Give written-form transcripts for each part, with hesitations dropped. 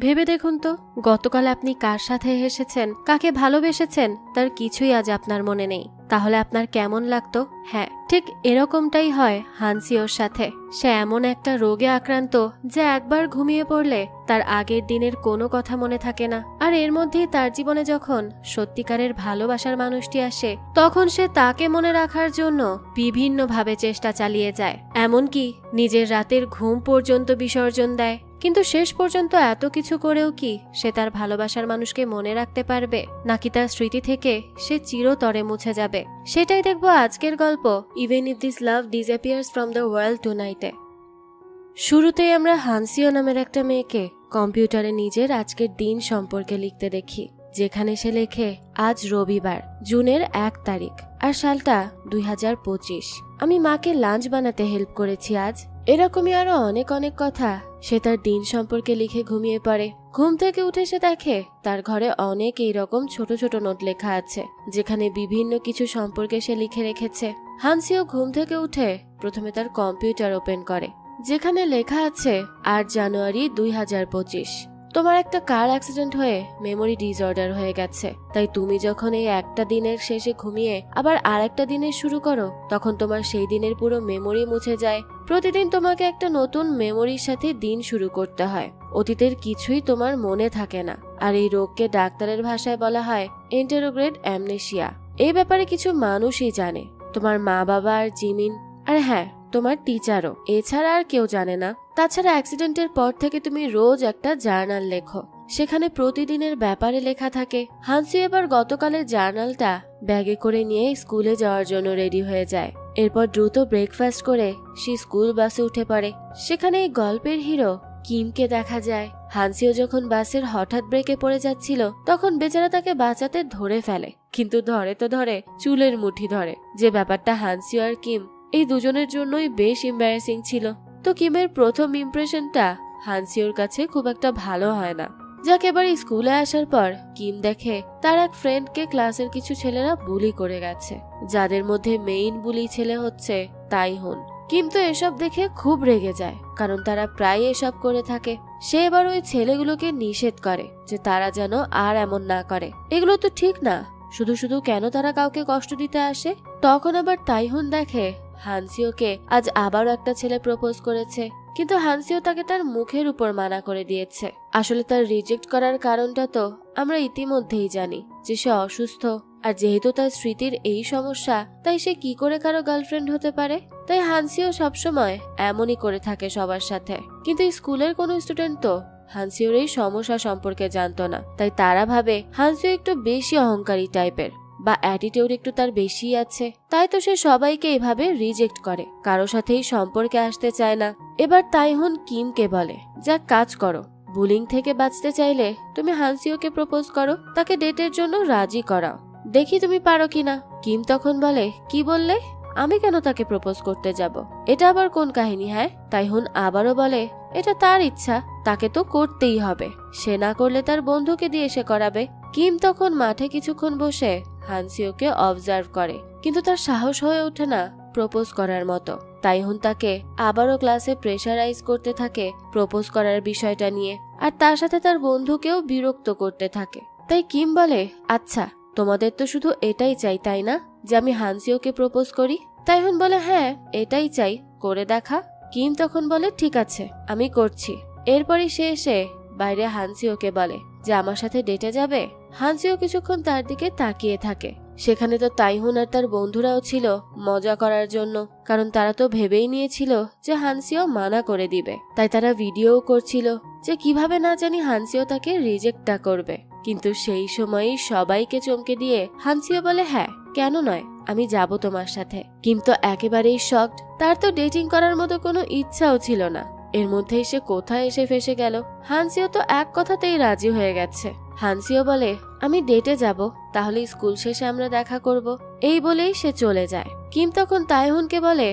ভেবে দেখুন তো, গতকাল আপনি কার সাথে হেসেছেন, কাকে ভালোবেসেছেন, তার কিছুই আজ আপনার মনে নেই। তাহলে আপনার কেমন লাগতো? হ্যাঁ, ঠিক এরকমটাই হয় হানসিওর সাথে। সে এমন একটা রোগে আক্রান্ত যে একবার ঘুমিয়ে পড়লে তার আগের দিনের কোনো কথা মনে থাকে না। আর এর মধ্যেই তার জীবনে যখন সত্যিকারের ভালোবাসার মানুষটি আসে, তখন সে তাকে মনে রাখার জন্য বিভিন্নভাবে চেষ্টা চালিয়ে যায়, এমনকি নিজের রাতের ঘুম পর্যন্ত বিসর্জন দেয়। কিন্তু শেষ পর্যন্ত এত কিছু করেও কি সে তার ভালোবাসার মানুষকে মনে রাখতে পারবে, নাকি তার স্মৃতি থেকে সে চিরতরে মুছে যাবে? সেটাই দেখবো আজকের গল্প even if this love disappears from the world টুনাইটে। শুরুতেই আমরা হানসিও নামের একটা মেয়েকে কম্পিউটারে নিজের আজকের দিন সম্পর্কে লিখতে দেখি, যেখানে সে লেখে আজ রবিবার, জুনের 1 তারিখ, আর সালটা 2025। আমি মাকে লাঞ্চ বানাতে হেল্প করেছি আজ। এরকমই আরো অনেক অনেক কথা সে তার দিন সম্পর্কে লিখে ঘুমিয়ে পড়ে। ঘুম থেকে উঠে সে দেখে তার ঘরে অনেক এইরকম ছোট ছোট নোট লেখা আছে, যেখানে বিভিন্ন কিছু সম্পর্কে সে লিখে রেখেছে। হানসিও ঘুম থেকে উঠে প্রথমে তার কম্পিউটার ওপেন করে, যেখানে লেখা আছে 8 জানুয়ারি 2025। তোমার একটা কার অ্যাক্সিডেন্ট হয়ে মেমোরি ডিসঅর্ডার হয়ে গেছে, তাই তুমি যখন এই একটা দিনের শেষে ঘুমিয়ে আবার আর একটা দিনের শুরু করো, তখন তোমার সেই দিনের পুরো মেমোরি মুছে যায়। প্রতিদিন তোমাকে একটা নতুন মেমোরির সাথে দিন শুরু করতে হয়। অতীতের কিছুই তোমার মনে থাকে না, আর এই রোগকে ডাক্তারের ভাষায় বলা হয় ইন্টারোগ্রেড অ্যামনেশিয়া। এই ব্যাপারে কিছু মানুষই জানে, তোমার মা বাবা আর জিমিন, আর হ্যাঁ, তোমার টিচারও। এছাড়া আর কেউ জানে না। তাছাড়া অ্যাক্সিডেন্টের পর থেকে তুমি রোজ একটা জার্নাল লেখো, সেখানে প্রতিদিনের ব্যাপারে লেখা থাকে। হানসি এবার গতকালের জার্নালটা ব্যাগে করে নিয়ে স্কুলে যাওয়ার জন্য রেডি হয়ে যায়। এরপর দ্রুত ব্রেকফাস্ট করে সে স্কুল বাসে উঠে পড়ে। সেখানে এই গল্পের হিরো কিমকে দেখা যায়। হানসিও যখন বাসের হঠাৎ ব্রেকে পড়ে যাচ্ছিল, তখন বেচারা তাকে বাঁচাতে ধরে ফেলে, কিন্তু ধরে তো ধরে চুলের মুঠি ধরে, যে ব্যাপারটা হানসিও আর কিম এই দুজনের জন্যই বেশ এম্বারাসিং ছিল। তো কিমের প্রথম ইমপ্রেশনটা হানসিওর কাছে খুব একটা ভালো হয় না। যাকে এবার স্কুলে আসার পর কিম দেখে তার এক ফ্রেন্ডকে ক্লাসের কিছু ছেলেরা বুলি করে গেছে, যাদের মধ্যে মেইন বুলি ছেলে হচ্ছে তাইহুন। কিম তো এসব দেখে খুব রেগে যায়, কারণ তারা প্রায় এসব করে থাকে। সে এবার ওই ছেলেগুলোকে নিষেধ করে যে তারা যেন আর এমন না করে। এগুলো তো ঠিক না, শুধু শুধু কেন তারা কাউকে কষ্ট দিতে আসে? তখন আবার তাইহুন দেখে হানসিওকে আজ আবারও একটা ছেলে প্রপোজ করেছে, কিন্তু হানসিও তাকে তার মুখের উপর মানা করে দিয়েছে। আসলে তার রিজেক্ট করার কারণটা তো আমরা ইতিমধ্যেই জানি, যে সে অসুস্থ, আর যেহেতু তার স্মৃতির এই সমস্যা, তাই সে কি করে কারো গার্লফ্রেন্ড হতে পারে? তাই হানসিও সবসময় এমনই করে থাকে সবার সাথে। কিন্তু স্কুলের কোনো স্টুডেন্ট তো হানসিওর এই সমস্যা সম্পর্কে জানতো না, তাই তারা ভাবে হানসিও একটু বেশি অহংকারী টাইপের, বা অ্যাটিটিউড একটু তার বেশি আছে, তাই তো সে সবাইকে এভাবে রিজেক্ট করে, কারো সাথেই সম্পর্কে আসতে চায় না। এবার তাইহুন কিমকে বলে, যা কাজ করো, বুলিং থেকে বাঁচতে চাইলে তুমি হানসিওকে প্রপোজ করো, তাকে ডেটের জন্য রাজি করাও, দেখি তুমি পারো কিনা। কিম তখন বলে, কি বললে? আমি কেন তাকে প্রপোজ করতে যাব? এটা আবার কোন কাহিনী? হ্যাঁ। তাইহুন আবারও বলে, এটা তার ইচ্ছা, তাকে তো করতেই হবে, সে না করলে তার বন্ধুকে দিয়ে সে করাবে। কিম তখন মাঠে কিছুক্ষণ বসে হানসিওকে অবজার্ভ করে, কিন্তু তার সাহস হয়ে ওঠে না প্রপোজ করার মতো। তাইহুন তাকে আবারও ক্লাসে প্রেশারাইজ করতে থাকে প্রপোজ করার বিষয়টা নিয়ে, আর তার সাথে তার বন্ধুকেও বিরক্ত করতে থাকে। তাই কিম বলে, আচ্ছা, তোমাদের তো শুধু এটাই চাই তাই না, যে আমি হানসিওকে প্রপোজ করি? তাইহুন বলে, হ্যাঁ, এটাই চাই, করে দেখা। কিম তখন বলে, ঠিক আছে, আমি করছি। এরপরই সে এসে বাইরে হানসিওকে বলে যে আমার সাথে ডেটে যাবে। হানসিও কিছুক্ষণ তার দিকে তাকিয়ে থাকে। সেখানে তো তাইহুন আর তার বন্ধুরাও ছিল মজা করার জন্য, কারণ তারা তো ভেবেই নিয়েছিল যে হানসিও মানা করে দিবে, তাই তারা ভিডিও করছিল যে কিভাবে না জানি হানসিও তাকে রিজেক্টটা করবে। কিন্তু সেই সময়ই সবাইকে চমকে দিয়ে হানসিও বলে, হ্যাঁ, কেন নয়, আমি যাব তোমার সাথে। কিন্তু একেবারেই শকড, তার তো ডেটিং করার মতো কোনো ইচ্ছাও ছিল না। এর মধ্যেই সে কোথায় এসে ফেসে গেল। হানসিও তো এক কথাতেই রাজি হয়ে গেছে। হানসিও বলে, আমি ডেটে যাব, তাহলে স্কুল শেষে আমরা দেখা করব। এই বলেই সে চলে যায়। কিম তখন তাইহুনকে বলে,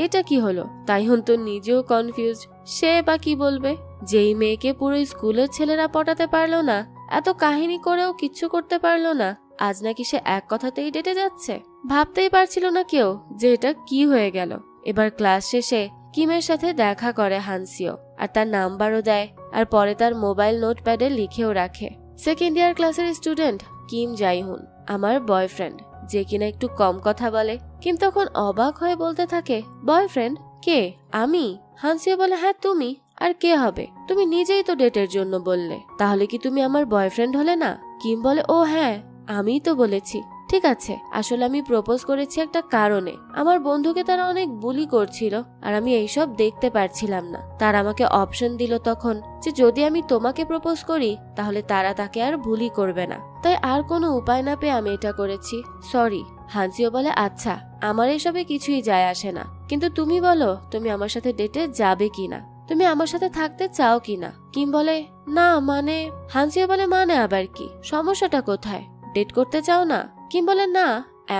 এটা কি হলো? তাইহুন তো নিজেও কনফিউজ, সে বা কি বলবে? যেই মেয়েকে পুরো স্কুলের ছেলেরা পটাতে পারলো না, এত কাহিনী করেও কিচ্ছু করতে পারলো না, আজ নাকি সে এক কথাতেই ডেটে যাচ্ছে। ভাবতেই পারছিল না কেউ যে এটা কি হয়ে গেল। এবার ক্লাস শেষে কিমের সাথে দেখা করে হানসিও। আর তার নাম্বারও দেয়, আর পরে তার মোবাইল নোটপ্যাডে লিখেও রাখে। সেকেন্ড ইয়ার ক্লাসের স্টুডেন্ট কিম জাইহুন, আমার বয়ফ্রেন্ড, যে কিনা একটু কম কথা বলে। কিম তখন অবাক হয়ে বলতে থাকে, বয়ফ্রেন্ড? কে? আমি? হানসিও বলে, হ্যাঁ তুমি, আর কে হবে? তুমি নিজেই তো ডেটের জন্য বললে, তাহলে কি তুমি আমার বয়ফ্রেন্ড হলে না? কিম বলে, ও হ্যাঁ, আমিই তো বলেছি। ঠিক আছে, আসলে আমি প্রপোজ করেছি একটা কারণে। আমার বন্ধুকে তারা অনেক বুলি করছিল, আর আমি এইসব দেখতে পারছিলাম না। তারা আমাকে অপশন দিল তখন যে যদি আমি তোমাকে প্রপোজ করি তাহলে তারা তাকে আর বুলি করবে না, তাই আর কোনো উপায় না পেয়ে আমি এটা করেছি, সরি। হানসিও বলে, আচ্ছা, আমার এসবে কিছুই যায় আসে না, কিন্তু তুমি বলো তুমি আমার সাথে ডেটে যাবে কিনা, তুমি আমার সাথে থাকতে চাও কিনা? কিম বলে, না মানে। হানসিও বলে, মানে আবার কি? সমস্যাটা কোথায়? ডেট করতে চাও না? কিম বলে, না,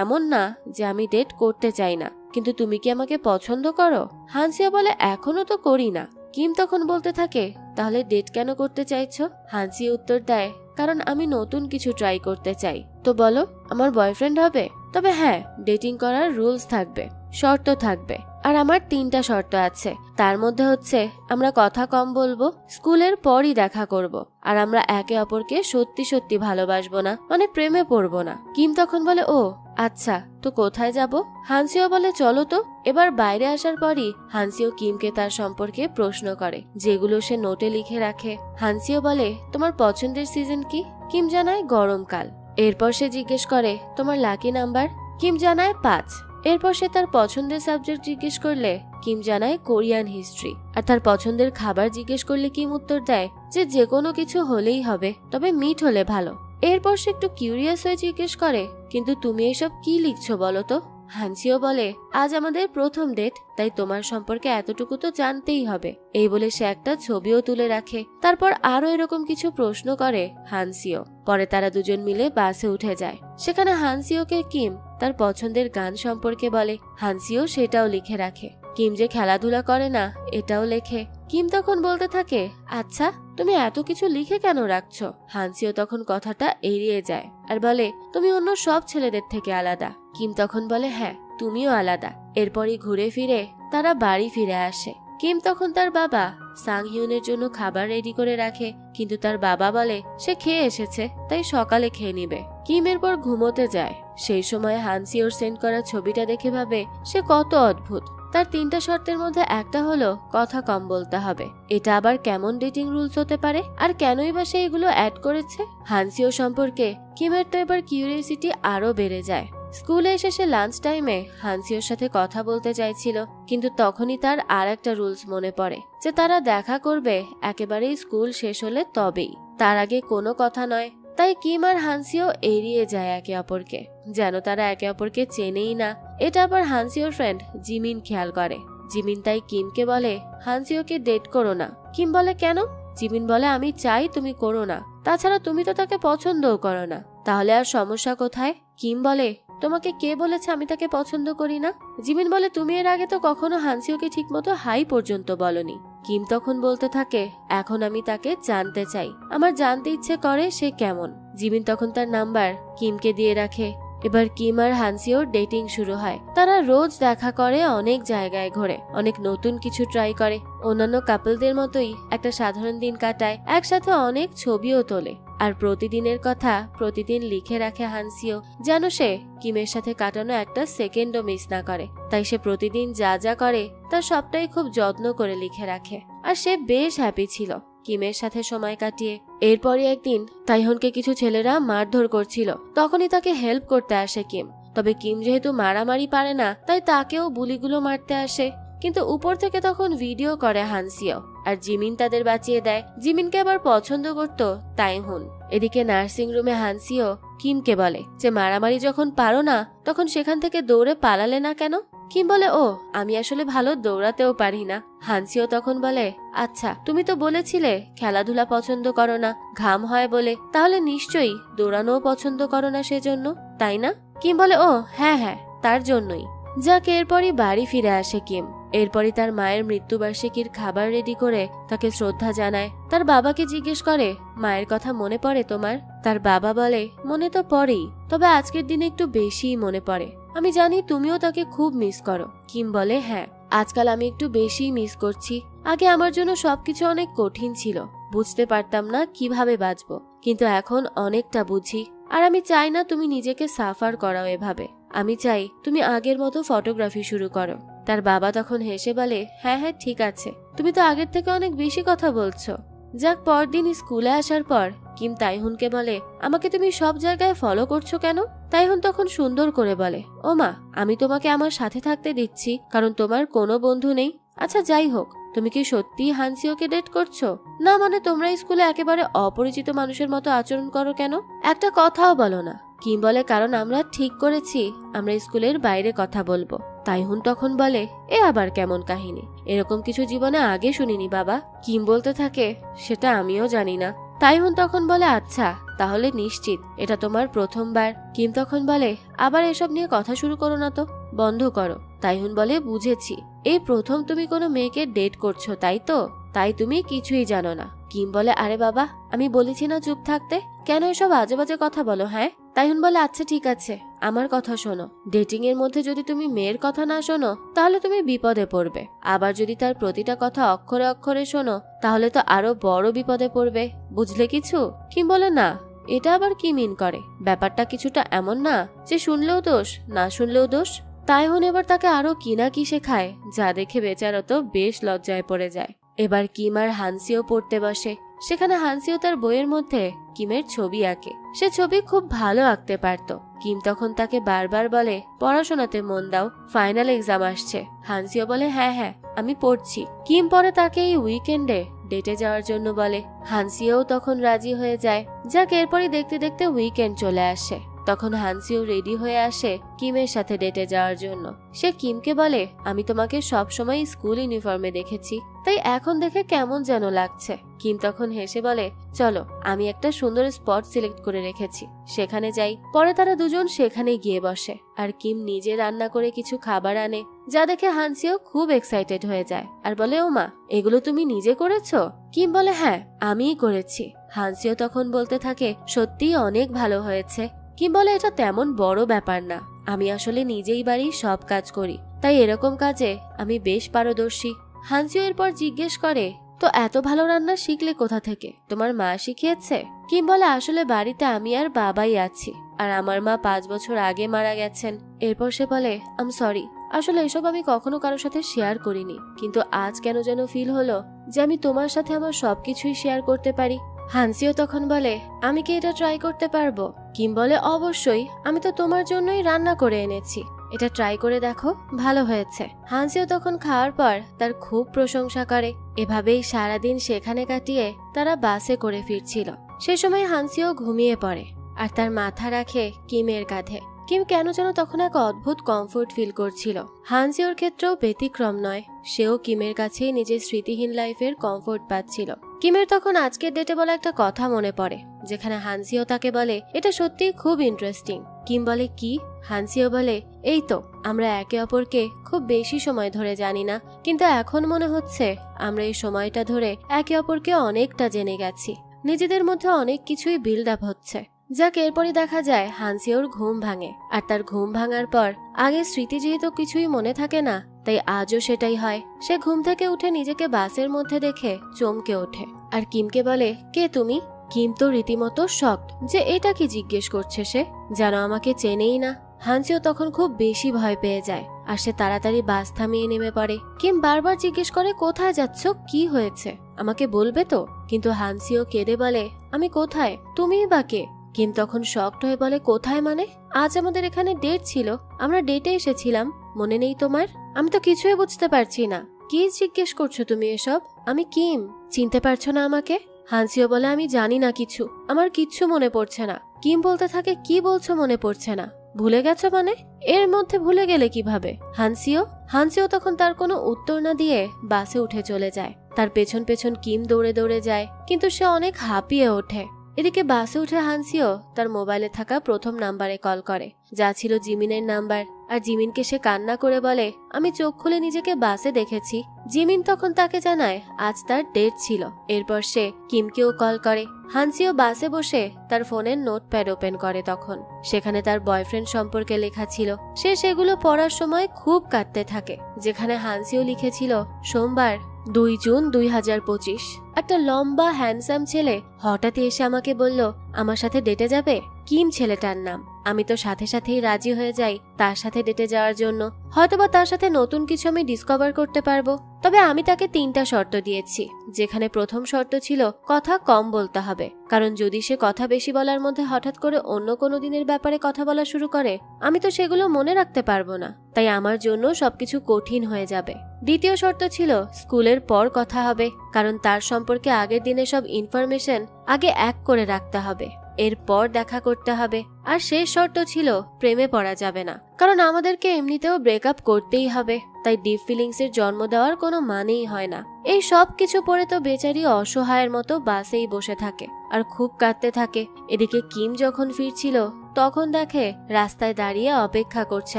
এমন না যে আমি ডেট করতে চাই না, কিন্তু তুমি কি আমাকে পছন্দ করো? হানসিও বলে, এখনো তো করি না। কিম তখন বলতে থাকে, তাহলে ডেট কেন করতে চাইছো? হানসি উত্তর দেয়, কারণ আমি নতুন কিছু ট্রাই করতে চাই। তো বলো, আমার বয়ফ্রেন্ড হবে? তবে হ্যাঁ, ডেটিং করার রুলস থাকবে, শর্ত থাকবে, আর আমার 3টা শর্ত আছে। তার মধ্যে হচ্ছে আমরা কথা কম বলবো, স্কুলের পরই দেখা করব, আর আমরা একে অপরকে সত্যি সত্যি ভালোবাসবো না, মানে প্রেমে পড়বো না। কিম তখন বলে, ও আচ্ছা, তো কোথায় যাব? হানসিও বলে, চলো তো। এবার বাইরে আসার পরই হানসিও কিমকে তার সম্পর্কে প্রশ্ন করে, যেগুলো সে নোটে লিখে রাখে। হানসিও বলে, তোমার পছন্দের সিজন কি? কিম জানায় গরমকাল। এরপর সে জিজ্ঞেস করে, তোমার লাকি নাম্বার? কিম জানায় 5। এরপর সে তার পছন্দের সাবজেক্ট জিজ্ঞেস করলে কিম জানায় কোরিয়ান হিস্ট্রি, আর তার পছন্দের খাবার জিজ্ঞেস করলে কিম উত্তর দেয় যে কোনো কিছু হলেই হবে, তবে মিট হলে ভালো। এরপর সে একটু কিউরিয়াস হয়ে জিজ্ঞেস করে, কিন্তু তুমি এসব কি লিখছো বলো তো? হানসিও বলে, আজ আমাদের প্রথম ডেট, তাই তোমার সম্পর্কে এতটুকু তো জানতেই হবে। এই বলে সে একটা ছবিও তুলে রাখে। তারপর আরো এরকম কিছু প্রশ্ন করে হানসিও। পরে তারা দুজন মিলে বাসে উঠে যায়। সেখানে হানসিওকে কিম তার পছন্দের গান সম্পর্কে বলে, হানসিও সেটাও লিখে রাখে। কিম যে খেলাধুলা করে না এটাও লেখে। কিম তখন বলতে থাকে, আচ্ছা, তুমি এত কিছু লিখে কেন রাখছো? হানসিও তখন কথাটা এড়িয়ে যায় আর বলে, তুমি অন্য সব ছেলেদের থেকে আলাদা। কিম তখন বলে, হ্যাঁ, তুমিও আলাদা। এরপরই ঘুরে ফিরে তারা বাড়ি ফিরে আসে। কিম তখন তার বাবা সাংহিউনের জন্য খাবার রেডি করে রাখে, কিন্তু তার বাবা বলে সে খেয়ে এসেছে, তাই সকালে খেয়ে নিবে। কিম এরপর ঘুমোতে যায়। সেই সময় হানসিওর সেন্ড করা ছবিটা দেখে ভাবে সে কত অদ্ভুত। তার 3টা শর্তের মধ্যে একটা হলো কথা কম বলতে হবে। এটা আবার কেমন ডেটিং রুলস হতে পারে, আর কেনই বা সে এগুলো অ্যাড করেছে? হানসিও সম্পর্কে কিমের তো এবার কিউরিয়াসিটি আরো বেড়ে যায়। স্কুলে এসে সে লাঞ্চ টাইমে হানসিওর সাথে কথা বলতে চাইছিল, কিন্তু তখনই তার আর একটা রুলস মনে পড়ে যে তারা দেখা করবে একেবারেই স্কুল শেষ হলে তবেই, তার আগে কোনো কথা নয়। তাই কিম আর হানসিও এড়িয়ে যায় একে অপরকে, যেন তারা একে অপরকে চেনেই না। এটা আবার হানসিওর ফ্রেন্ড জিমিন খেয়াল করে। জিমিন তাই কিমকে বলে, হানসিওকে ডেট করো না। কিম বলে, কেন? জিমিন বলে, আমি চাই তুমি করো না, তাছাড়া তুমি তো তাকে পছন্দও করো না, তাহলে আর সমস্যা কোথায়? কিম বলে, তোমাকে কে বলেছে আমি তাকে পছন্দ করি না? জিমিন বলে, তুমি এর আগে তো কখনো হানসিওকে ঠিকমতো হাই পর্যন্ত বলনি। কিম তখন বলতে থাকে, এখন আমি তাকে জানতে চাই, আমার জানতে ইচ্ছে করে সে কেমন। জিমিন তখন তার নাম্বার কিমকে দিয়ে রাখে। এবার কিম আর হানসিওর ডেটিং শুরু হয়। তারা রোজ দেখা করে, অনেক জায়গায় ঘোরে, অনেক নতুন কিছু ট্রাই করে, অন্যান্য কাপলদের মতোই একটা সাধারণ দিন কাটায়, একসাথে অনেক ছবিও তোলে। আর প্রতিদিনের কথা প্রতিদিন লিখে রাখে হানসিও, যেন সে কিমের সাথে কাটানো একটা সেকেন্ডও মিস না করে। তাই সে প্রতিদিন যা যা করে তার সবটাই খুব যত্ন করে লিখে রাখে। আর সে বেশ হ্যাপি ছিল কিমের সাথে সময় কাটিয়ে। এরপরই একদিন তাইহনকে কিছু ছেলেরা মারধর করছিল, তখনই তাকে হেল্প করতে আসে কিম। তবে কিম যেহেতু মারামারি পারে না, তাই তাকেও বুলিগুলো মারতে আসে, কিন্তু উপর থেকে তখন ভিডিও করে হানসিও, আর জিমিন তাদের বাঁচিয়ে দেয়। জিমিনকে আবার পছন্দ করত তাইহুন। এদিকে নার্সিং রুমে হানসিও কিমকে বলে যে মারামারি যখন পারো না তখন সেখান থেকে দৌড়ে পালালে না কেন? কিম বলে, ও আমি আসলে ভালো দৌড়াতেও পারি না। হানসিও তখন বলে, আচ্ছা, তুমি তো বলেছিলে খেলাধুলা পছন্দ করো না, ঘাম হয় বলে, তাহলে নিশ্চয়ই দৌড়ানোও পছন্দ করো না সেজন্য, তাই না? কিম বলে, ও হ্যাঁ হ্যাঁ, তার জন্যই। যাক, এরপরই বাড়ি ফিরে আসে কিম। এরপরই তার মায়ের মৃত্যুবার্ষিকীর খাবার রেডি করে তাকে শ্রদ্ধা জানায়। তার বাবাকে জিজ্ঞেস করে, মায়ের কথা মনে পড়ে তোমার? তার বাবা বলে, মনে তো পড়েই, তবে আজকের দিনে একটু বেশিই মনে পড়ে। আমি জানি তুমিও তাকে খুব মিস করো। কিম বলে, হ্যাঁ, আজকাল আমি একটু বেশি মিস করছি। আগে আমার জন্য সবকিছু অনেক কঠিন ছিল, বুঝতে পারতাম না কিভাবে বাঁচবো, কিন্তু এখন অনেকটা বুঝি। আর আমি চাই না তুমি নিজেকে সাফার করাও এভাবে। আমি চাই তুমি আগের মতো ফটোগ্রাফি শুরু করো। তার বাবা তখন হেসে বলে, হ্যাঁ হ্যাঁ ঠিক আছে, তুমি তো আগের থেকে অনেক বেশি কথা বলছো। যাক, পরদিন স্কুলে আসার পর কিম তাইহুনকে বলে, আমাকে তুমি সব জায়গায় ফলো করছো কেন? তাইহুন তখন সুন্দর করে বলে, ও মা, আমি তোমাকে আমার সাথে থাকতে দিচ্ছি কারণ তোমার কোনো বন্ধু নেই। আচ্ছা যাই হোক, তুমি কি সত্যিই হানসিওকে ডেট করছো? না মানে তোমরা স্কুলে একেবারে অপরিচিত মানুষের মতো আচরণ করো কেন? একটা কথাও বলো না। কিম বলে, কারণ আমরা ঠিক করেছি আমরা স্কুলের বাইরে কথা বলবো। তাইহুন তখন বলে, এ আবার কেমন কাহিনী? এরকম কিছু জীবনে আগে শুনিনি বাবা। কিম বলতে থাকে, সেটা আমিও জানি না। তাইহুন তখন বলে, আচ্ছা তাহলে নিশ্চিত এটা তোমার প্রথমবার? কিম তখন বলে, আবার এসব নিয়ে কথা শুরু করো না তো, বন্ধ করো। তাইহুন বলে, বুঝেছি, এই প্রথম তুমি কোনো মেয়েকে ডেট করছো তাই তো? তাই তুমি কিছুই জানো না। কিম বলে, আরে বাবা, আমি বলেছি না চুপ থাকতে, কেন এসব আজে বাজে কথা বলো? হ্যাঁ। তাইহুন বলে, আচ্ছা ঠিক আছে, আমার কথা শোনো। ডেটিং এর মধ্যে যদি তুমি মেয়ের কথা না শোনো তাহলে তুমি বিপদে পড়বে, আবার যদি তার প্রতিটা কথা অক্ষরে অক্ষরে শোনো তাহলে তো আরো বড় বিপদে পড়বে, বুঝলে কিছু? কিম বলে, না, এটা আবার কি মিন করে? ব্যাপারটা কিছুটা এমন না যে শুনলেও দোষ, না শুনলেও দোষ। তাইহুন এবার তাকে আরো কি না কি শেখায়, যা দেখে বেচারা তো বেশ লজ্জায় পড়ে যায়। এবার কিম আর হানসিও পড়তে বসে। সেখানে হানসিও তার বইয়ের মধ্যে কিমের ছবি আঁকে। সে ছবি খুব ভালো আঁকতে পারত। কিম তখন তাকে বারবার বলে, পড়াশোনাতে মন দাও, ফাইনাল এক্সাম আসছে। হানসিও বলে, হ্যাঁ হ্যাঁ আমি পড়ছি। কিম পরে তাকে এই উইকেন্ডে ডেটে যাওয়ার জন্য বলে। হানসিও তখন রাজি হয়ে যায়। যাক, এরপরই দেখতে দেখতে উইকেন্ড চলে আসে। তখন হানসিও রেডি হয়ে আসে কিমের সাথে ডেটে যাওয়ার জন্য। সে কিমকে বলে, আমি তোমাকে সব সময় স্কুল ইউনিফর্মে দেখেছি, তাই এখন দেখে কেমন যেন লাগছে। কিম তখন হেসে বলে, চলো আমি একটা সুন্দর স্পট সিলেক্ট করে রেখেছি, সেখানে যাই। পরে তারা দুজন সেখানে গিয়ে বসে আর কিম নিজে রান্না করে কিছু খাবার আনে, যা দেখে হানসিও খুব এক্সাইটেড হয়ে যায় আর বলে, ও মা, এগুলো তুমি নিজে করেছো? কিম বলে, হ্যাঁ আমিই করেছি। হানসিও তখন বলতে থাকে, সত্যিই অনেক ভালো হয়েছে। কিম বলে, এটা তেমন বড় ব্যাপার না, আমি আসলে নিজেই বাড়ির সব কাজ করি, তাই এরকম কাজে আমি বেশ পারদর্শী। হানসিও এরপর জিজ্ঞেস করে, তো এত ভালো রান্না শিখলে কোথা থেকে? তোমার মা শিখিয়েছে? কিম বলে, আসলে বাড়িতে আমি আর বাবাই আছি, আর আমার মা 5 বছর আগে মারা গেছেন। এরপর সে বলে, আম সরি, আসলে এসব আমি কখনো কারোর সাথে শেয়ার করিনি, কিন্তু আজ কেন যেন ফিল হলো যে আমি তোমার সাথে আমার সবকিছুই শেয়ার করতে পারি। হানসিও তখন বলে, আমি কি এটা ট্রাই করতে পারবো? কিম বলে, অবশ্যই, আমি তো তোমার জন্যই রান্না করে এনেছি, এটা ট্রাই করে দেখো, ভালো হয়েছে। হানসিও তখন খাওয়ার পর তার খুব প্রশংসা করে। এভাবেই সারাদিন সেখানে কাটিয়ে তারা বাসে করে ফিরছিল। সে সময় হানসিও ঘুমিয়ে পড়ে আর তার মাথা রাখে কিমের কাঁধে। কিম কেন যেন তখন এক অদ্ভুত কমফোর্ট ফিল করছিল। হানসিওর ক্ষেত্রেও ব্যতিক্রম নয়, সেও কিমের কাছেই নিজের স্মৃতিহীন লাইফের কমফোর্ট পাচ্ছিল। কিমের তখন আজকের ডেটে বলা একটা কথা মনে পড়ে, যেখানে হানসিও তাকে বলে, এটা সত্যিই খুব ইন্টারেস্টিং। কিম বলে, কি? হানসিও বলে, এই তো, আমরা একে অপরকে খুব বেশি সময় ধরে জানি না, কিন্তু এখন মনে হচ্ছে আমরা এই সময়টা ধরে একে অপরকে অনেকটা জেনে গেছি, নিজেদের মধ্যে অনেক কিছুই বিল্ড আপ হচ্ছে। যাক, এরপরই দেখা যায় হানসিওর ঘুম ভাঙে, আর তার ঘুম ভাঙার পর আগের স্মৃতি যেহেতু কিছুই মনে থাকে না, তাই আজও সেটাই হয়। সে ঘুম থেকে উঠে নিজেকে বাসের মধ্যে দেখে চমকে ওঠে আর কিমকে বলে, কে তুমি? কিম তো রীতিমতো শকড যে এটা কি জিজ্ঞেস করছে সে, যেন আমাকে চেনেই না। হানসিও তখন খুব বেশি ভয় পেয়ে যায় আর সে তাড়াতাড়ি বাস থামিয়ে নেমে পড়ে। কিম বারবার জিজ্ঞেস করে, কোথায় যাচ্ছ, কি হয়েছে, আমাকে বলবে তো? কিন্তু হানসিও কেঁদে বলে, আমি কোথায়, তুমিই বা কে? কিম তখন শকড হয়ে বলে, কোথায় মানে? আজ আমাদের এখানে ডেট ছিল, আমরা ডেটে এসেছিলাম, মনে নেই তোমার? আমি তো কিছুই বুঝতে পারছি না, কি জিজ্ঞেস করছো তুমি এসব? আমি কিম, চিনতে পারছো না আমাকে? হানসিও বলে, আমি জানি না কিছু, আমার কিচ্ছু মনে পড়ছে না। কিম বলতে থাকে, কি বলছো মনে পড়ছে না? ভুলে গেছো মানে? এর মধ্যে ভুলে গেলে কিভাবে? হানসিও তখন তার কোনো উত্তর না দিয়ে বাসে উঠে চলে যায়। তার পেছন পেছন কিম দৌড়ে দৌড়ে যায়, কিন্তু সে অনেক হাঁপিয়ে ওঠে। এদিকে বাসে উঠে হানসিও তার মোবাইলে থাকা প্রথম নাম্বারে কল করে, যা ছিল জিমিনের নাম্বার। আর জিমিনকে সে কান্না করে বলে, আমি চোখ খুলে নিজেকে বাসে দেখেছি। জিমিন তখন তাকে জানায় আজ তার ডেট ছিল। এরপর সে কিমকেও কল করে। হানসিও বাসে বসে তার ফোনের নোটপ্যাড ওপেন করে, তখন সেখানে তার বয়ফ্রেন্ড সম্পর্কে লেখা ছিল। সে সেগুলো পড়ার সময় খুব কাঁদতে থাকে, যেখানে হানসিও লিখেছিল, সোমবার 2 জুন 2025। একটা লম্বা হ্যান্ডসাম ছেলে হঠাৎই এসে আমাকে বলল আমার সাথে ডেটে যাবে। কিম ছেলেটার নাম। আমি তো সাথে সাথেই রাজি হয়ে যাই তার সাথে ডেটে যাওয়ার জন্য। হয়তোবা তার সাথে নতুন কিছু আমি ডিসকভার করতে পারবো। তবে আমি তাকে 3টা শর্ত দিয়েছি, যেখানে প্রথম শর্ত ছিল কথা কম বলতে হবে, কারণ যদি সে কথা বেশি বলার মধ্যে হঠাৎ করে অন্য কোনো দিনের ব্যাপারে কথা বলা শুরু করে আমি তো সেগুলো মনে রাখতে পারবো না, তাই আমার জন্য সবকিছু কঠিন হয়ে যাবে। দ্বিতীয় শর্ত ছিল স্কুলের পর কথা হবে, কারণ তার সম্পর্কে আগের দিনে সব ইনফরমেশন আগে এক করে রাখতে হবে, এরপর দেখা করতে হবে। আর শেষ শর্ত ছিল প্রেমে পড়া যাবে না, কারণ আমাদেরকে এমনিতেও ব্রেকআপ করতেই হবে, তাই ডিপ ফিলিংস এর জন্ম দেওয়ার কোনো মানেই হয় না। এই সব কিছু পরে তো বেচারি অসহায়ের মতো বাসেই বসে থাকে আর খুব কাঁদতে থাকে। এদিকে কিম যখন ফিরছিল তখন দেখে রাস্তায় দাঁড়িয়ে অপেক্ষা করছে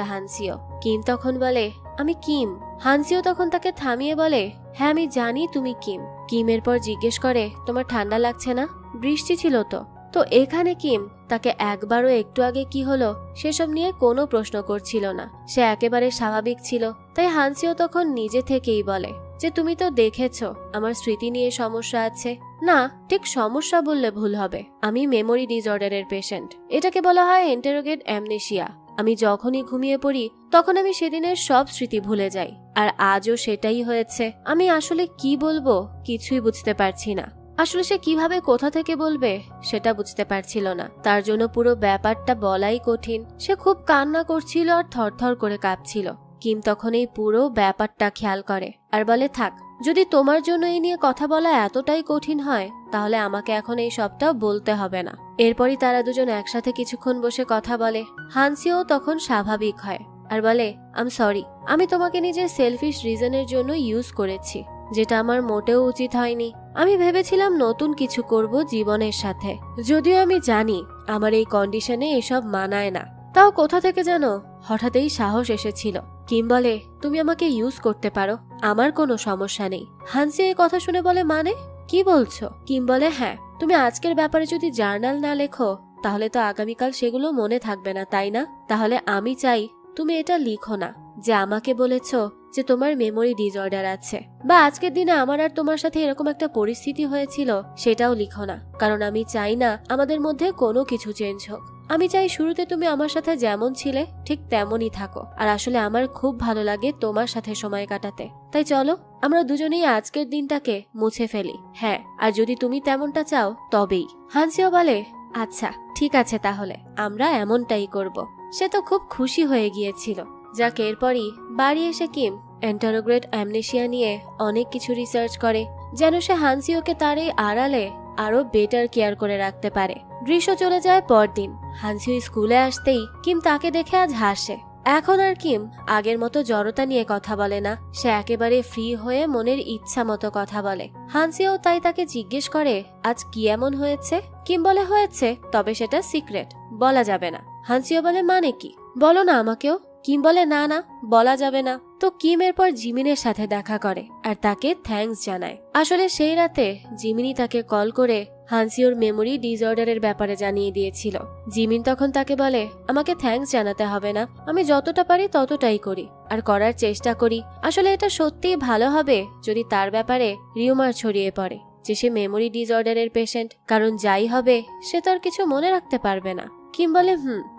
হানসিও। কিম তখন বলে আমি কিম। হানসিও তখন তাকে থামিয়ে বলে হ্যাঁ আমি জানি তুমি কিম। কিমের পর জিজ্ঞেস করে তোমার ঠান্ডা লাগছে না? বৃষ্টি ছিল তো। তো এখানে কিম তাকে একবারও একটু আগে কি হলো সেসব নিয়ে কোনো প্রশ্ন করছিল না, সে একেবারে স্বাভাবিক ছিল। তাই হানসিও তখন নিজে থেকেই বলে যে তুমি তো দেখেছো আমার স্মৃতি নিয়ে সমস্যা আছে। না, ঠিক সমস্যা বললে ভুল হবে, আমি মেমোরি ডিসঅর্ডারের পেশেন্ট। এটাকে বলা হয় ইন্টারোগেট অ্যামনেশিয়া। আমি যখনই ঘুমিয়ে পড়ি তখন আমি সেদিনের সব স্মৃতি ভুলে যাই, আর আজও সেটাই হয়েছে। আমি আসলে কি বলবো কিছুই বুঝতে পারছি না। আসলে সে কিভাবে কোথা থেকে বলবে সেটা বুঝতে পারছিল না, তার জন্য পুরো ব্যাপারটা বলাই কঠিন। সে খুব কান্না করছিল আর থরথর করে কাঁপছিল। কিম তখন এই পুরো ব্যাপারটা খেয়াল করে আর বলে থাক, যদি তোমার জন্য এই নিয়ে কথা বলা এতটাই কঠিন হয় তাহলে আমাকে এখন এই সবটা বলতে হবে না। এরপরই তারা দুজন একসাথে কিছুক্ষণ বসে কথা বলে। হানসিও তখন স্বাভাবিক হয় আর বলে আম সরি, আমি তোমাকে নিজের সেলফিশ রিজনের জন্য ইউজ করেছি, যেটা আমার মোটেও উচিত হয়নি। আমি ভেবেছিলাম নতুন কিছু করব জীবনের সাথে, যদিও আমি জানি আমার এই কন্ডিশনে এসব মানায় না। তাও কোথা থেকে যেন হঠাৎই সাহস এসেছিল। কিম বলে তুমি আমাকে ইউজ করতে পারো, আমার কোনো সমস্যা নেই। হানসি এই কথা শুনে বলে মানে কি বলছো? কিম বলে হ্যাঁ, তুমি আজকের ব্যাপারে যদি জার্নাল না লেখো তাহলে তো আগামীকাল সেগুলো মনে থাকবে না, তাই না? তাহলে আমি চাই তুমি এটা লিখো না যে আমাকে বলেছো যে তোমার মেমোরি ডিসঅর্ডার আছে, বা আজকের দিনে আমার আর তোমার সাথে এরকম একটা পরিস্থিতি হয়েছিল সেটাও লিখো না, কারণ আমি চাই না আমাদের মধ্যে কোনো কিছু চেঞ্জ হোক। আমি চাই শুরুতে তুমি আমার সাথে যেমন ছিলে ঠিক তেমনই থাকো, আর আসলে আমার খুব ভালো লাগে তোমার সাথে সময় কাটাতে। তাই চলো আমরা দুজনেই আজকের দিনটাকে মুছে ফেলি। হ্যাঁ, আর যদি তুমি তেমনটা চাও তবেই। হানসিও বলে আচ্ছা ঠিক আছে, তাহলে আমরা এমনটাই করব। সে তো খুব খুশি হয়ে গিয়েছিল। যাক, এরপরই বাড়ি এসে কিম এন্টারোগ্রেট অ্যামনেশিয়া নিয়ে অনেক কিছু রিসার্চ করে, যেন সে হানসিওকে তার এই আড়ালে আরো বেটার কেয়ার করে রাখতে পারে। দৃশ্য চলে যায় পরদিন। হানসিও স্কুলে আসতেই কিম তাকে দেখে আজ হাসে। এখন আর কিম আগের মতো জড়তা নিয়ে কথা বলে না, সে একেবারে ফ্রি হয়ে মনের ইচ্ছা মতো কথা বলে। হানসিও তাই তাকে জিজ্ঞেস করে আজ কি এমন হয়েছে। কিম বলে হয়েছে, তবে সেটা সিক্রেট, বলা যাবে না। হানসিও বলে মানে কি, বলো না আমাকেও। কিম বলে না না, বলা যাবে না। তো কিম এরপর জিমিনের সাথে দেখা করে আর তাকে থ্যাঙ্কস জানায়। আসলে সেই রাতে জিমিনি তাকে কল করে হানসিওর মেমোরি ডিসঅর্ডারের ব্যাপারে জানিয়ে দিয়েছিল। জিমিন তখন তাকে বলে আমাকে থ্যাঙ্কস জানাতে হবে না, আমি যতটা পারি ততটাই করি আর করার চেষ্টা করি। আসলে এটা সত্যিই ভালো হবে যদি তার ব্যাপারে রিউমার ছড়িয়ে পড়ে যে সে মেমোরি ডিসঅর্ডারের পেশেন্ট, কারণ যাই হবে সে তো আর কিছু মনে রাখতে পারবে না। কিম বলে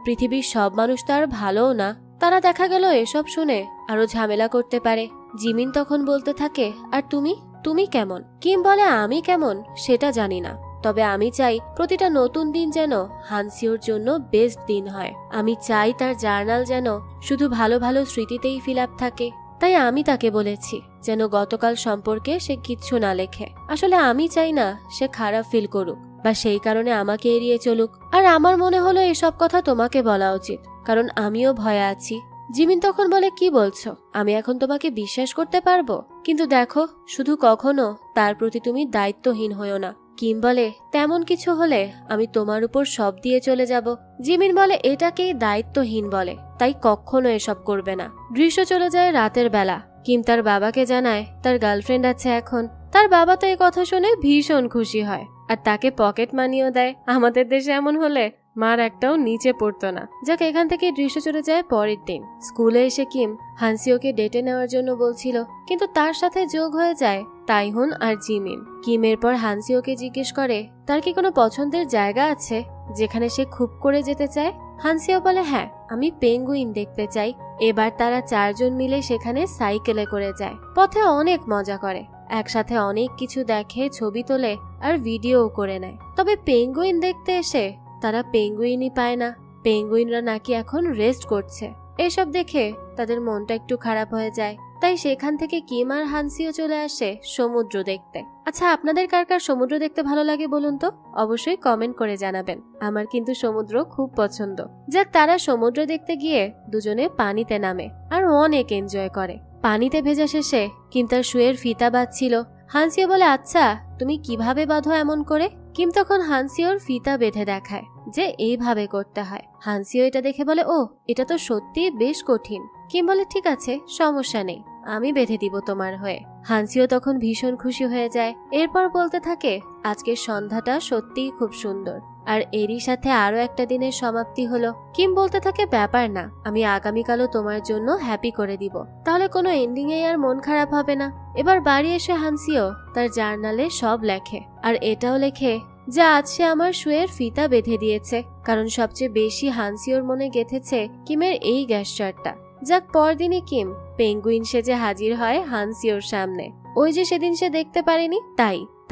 পৃথিবীর সব মানুষ তো আর ভালোও না, তারা দেখা গেল এসব শুনে আরো ঝামেলা করতে পারে। জিমিন তখন বলতে থাকে আর তুমি তুমি কেমন? কিম বলে আমি কেমন সেটা জানি না, তবে আমি চাই প্রতিটা নতুন দিন যেন হানসিওর জন্য বেস্ট দিন হয়। আমি চাই তার জার্নাল যেন শুধু ভালো ভালো স্মৃতিতেই ফিল আপ থাকে। তাই আমি তাকে বলেছি যেন গতকাল সম্পর্কে সে কিচ্ছু না লেখে। আসলে আমি চাই না সে খারাপ ফিল করুক বা সেই কারণে আমাকে এড়িয়ে চলুক। আর আমার মনে হলো এসব কথা তোমাকে বলা উচিত, কারণ আমিও ভয়ে আছি। জিমিন তখন বলে কি বলছো? আমি এখন তোমাকে বিশ্বাস করতে পারবো? কিন্তু দেখো, শুধু কখনো তার প্রতি তুমি দায়িত্বহীন হয়েও না। কিম বলে তেমন কিছু হলে আমি তোমার উপর সব দিয়ে চলে যাব। জিমিন বলে এটাকেই দায়িত্বহীন বলে, তাই কখনো এসব করবে না। দৃশ্য চলে যায় রাতের বেলা। কিম তার বাবাকে জানায় তার গার্লফ্রেন্ড আছে এখন। তার বাবা তো এই কথা শুনে ভীষণ খুশি হয় আর তাকে পকেট মানিও দেয়। আমাদের দেশে এমন হলে মার একটাও নিচে পড়তো না। যাক, এখান থেকে দৃশ্য চলে যায় পরের দিন। স্কুলে এসে কিম হানসিওকে ডেটে নেওয়ার জন্য বলছিল, কিন্তু তার সাথে যোগ হয়ে যায় তাইহুন আর জিমিন। কিম এরপর হানসিওকে জিজ্ঞেস করে তার কি কোনো পছন্দের জায়গা আছে যেখানে সে খুব করে যেতে চায়। হানসিও বলে হ্যাঁ, আমি পেঙ্গুইন দেখতে চাই। এবার তারা 4 জন মিলে সেখানে সাইকেলে করে যায়। পথে অনেক মজা করে, একসাথে অনেক কিছু দেখে, ছবি তোলে আর ভিডিও করে নেয়। তবে পেঙ্গুইন দেখতে এসে তারা পেঙ্গুইনই পায় না। পেঙ্গুইনরা নাকি এখন রেস্ট করছে। এসব দেখে তাদের মনটা একটু খারাপ হয়ে যায়। তাই সেখান থেকে কিম আর হানসিও চলে আসে সমুদ্র দেখতে। আচ্ছা, আপনাদের কার কার সমুদ্র দেখতে ভালো লাগে বলুন তো? অবশ্যই কমেন্ট করে জানাবেন। আমার কিন্তু সমুদ্র খুব পছন্দ। যাক, তারা সমুদ্র দেখতে গিয়ে দুজনে পানিতে নামে আর অনেক এনজয় করে। পানিতে ভেজা শেষে কিম তার শুয়ের ফিতা বাঁধছিল। হানসিও বলে আচ্ছা, তুমি কিভাবে বাঁধো এমন করে? কিম তখন হানসিওর ফিতা বেঁধে দেখায় যে এইভাবে করতে হয়। হানসিও এটা দেখে বলে ও, এটা তো সত্যি বেশ কঠিন। কিম বলে ঠিক আছে, সমস্যা নেই, আমি বেঁধে দিব তোমার হয়ে। হানসিও তখন ভীষণ খুশি হয়ে যায়। এরপর বলতে থাকে আজকের সন্ধ্যাটা সত্যিই খুব সুন্দর, আর এরই সাথে আরো একটা দিনের সমাপ্তি হলো। কিম বলতে থাকে ব্যাপার না, আমি আগামীকালও তোমার জন্য হ্যাপি করে দিব, তাহলে কোনো এন্ডিং এ আর মন খারাপ হবে না। এবার বাড়ি এসে হানসিও তার জার্নালে সব লেখে, আর এটাও লেখে যে আজ সে আমার শুয়ের ফিতা বেঁধে দিয়েছে, কারণ সবচেয়ে বেশি হানসিওর মনে গেঁথেছে কিমের এই গ্যাস্টারটা। যাক, পরদিনই কিম পেঙ্গুইন সেজে হাজির হয় হানসিওর সামনে। ওই যে সেদিন সে দেখতে পারেনি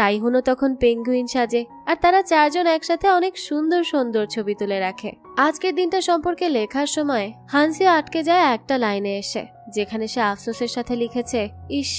তাইহুনও তখন পেঙ্গুইন সাজে, আর তারা 4 জন একসাথে অনেক সুন্দর সুন্দর ছবি তুলে রাখে। আজকের দিনটা সম্পর্কে লেখার সময় হানসিও আটকে যায় একটা লাইনে এসে, যেখানে সে আফসোসের সাথে লিখেছে ইস,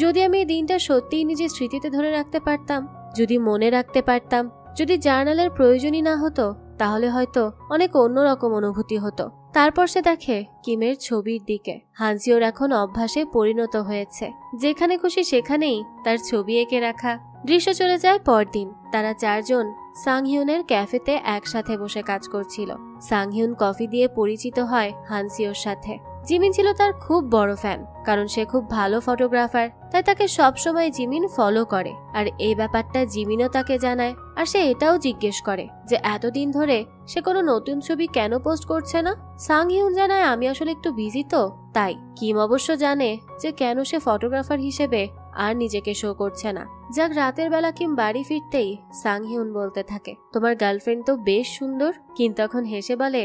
যদি আমি এই দিনটা সত্যিই নিজের স্মৃতিতে ধরে রাখতে পারতাম, যদি মনে রাখতে পারতাম, যদি জার্নালের প্রয়োজনই না হতো, তাহলে হয়তো অনেক অন্যরকম অনুভূতি হতো। তারপর সে দেখে কিমের ছবির দিকে। হানসিওর এখন অভ্যাসে পরিণত হয়েছে, যেখানে খুশি সেখানেই তার ছবি এঁকে রাখা। দৃশ্য চলে যায় পরদিন। তারা 4 জন সাংহিউনের ক্যাফেতে একসাথে বসে কাজ করছিল। সাংহিউন কফি দিয়ে পরিচিত হয় হানসিওর সাথে। জিমিন ছিল তার খুব বড় ফ্যান, কারণ সে খুব ভালো ফটোগ্রাফার, তাই তাকে সবসময় জিমিন ফলো করে। আর এই ব্যাপারটা জিমিনও তাকে জানায়, আর সে এটাও জিজ্ঞেস করে যে এতদিন ধরে সে কোনো নতুন ছবি কেন পোস্ট করছে না। সাংহিউন জানায় আমি আসলে একটু বিজি তো তাই। কিম অবশ্য জানে যে কেন সে ফটোগ্রাফার হিসেবে আর নিজেকে শো করছে না। যাক, রাতের বেলা কিম বাড়ি ফিরতেই সাংহিউন বলতে থাকে তোমার গার্লফ্রেন্ড তো বেশ সুন্দর। কিম তখন হেসে বলে